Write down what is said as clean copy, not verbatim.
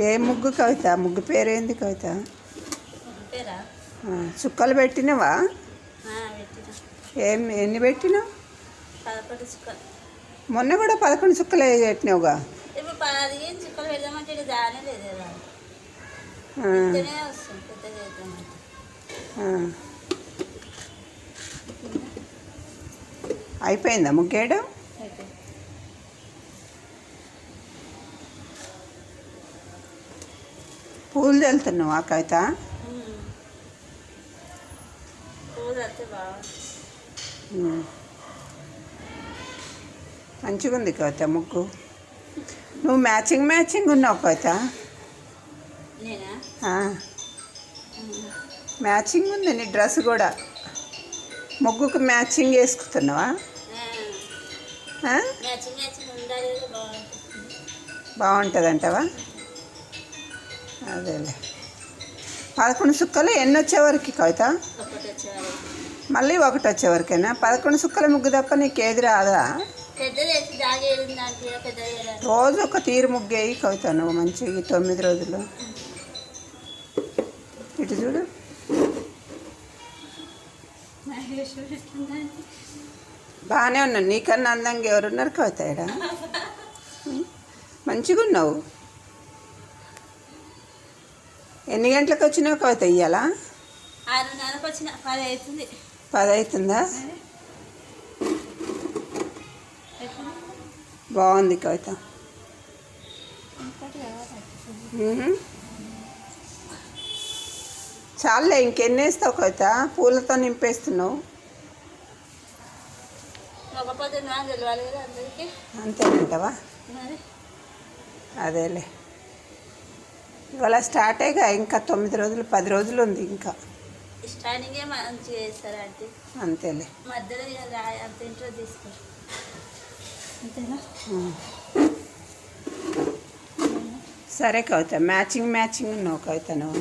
ఏ ముగ్గు కవిత? ముగ్గు పేరేంది కవిత? పేరా చుక్కలు పెట్టినవా? ఎన్ని పెట్టినావు? 11 చుక్కలు. మొన్న కూడా 11 చుక్కలు పెట్టినావుగా. ఇప్పుడు 15 చుక్కలు పెడదామంటే ఇది దానే లేదు కదా. వస్తుంది పెద్దగా అవుతామంటే. అయిపోయిందా ముగ్గేయడం? పూలు చల్లుతున్నావా కవిత? మంచిగా ఉంది కవిత ముగ్గు. నువ్వు మ్యాచింగ్ ఉన్నావు కవిత. మ్యాచింగ్ ఉంది నీ డ్రెస్ కూడా. ముగ్గుకు మ్యాచింగ్ వేసుకుతున్నావా? బాగుంటుందంటావా? అదేలే. 11 చుక్కలు ఎన్ని వచ్చేవరకు కవిత? మళ్ళీ 1 వచ్చేవరకేనా? 11 చుక్కల ముగ్గు తప్ప నీకేది రాదా? రోజు ఒక తీరు ముగ్గు వేయి కవిత నువ్వు మంచిగా 9 రోజులు. ఇటు చూడు. బాగానే ఉన్నాను. నీకన్నా అందంగా ఎవరున్నారు కవిత? ఈడ మంచిగా ఉన్నావు. ఎన్ని గంటలకు వచ్చినావు కవిత ఇయ్యాల? 6:30కి వచ్చిన. 10 అవుతుంది. 10 అవుతుందా? బాగుంది కవిత. చాలే, ఇంకెన్ని వేస్తావు కవిత? పూలతో నింపేస్తున్నావు. అంతేనంటావా? అదేలే. ఇవాళ స్టార్టేగా, ఇంకా 9 రోజులు 10 రోజులు ఉంది ఇంకా. స్టార్టింగే మంచిగా చేస్తారంటే అంతేలే. మధ్యలో అంత ఇంట్లో తీసుకోరు. అంతేనా? సరే కవిత, మ్యాచింగ్ ఉన్నావు కవిత నువ్వు.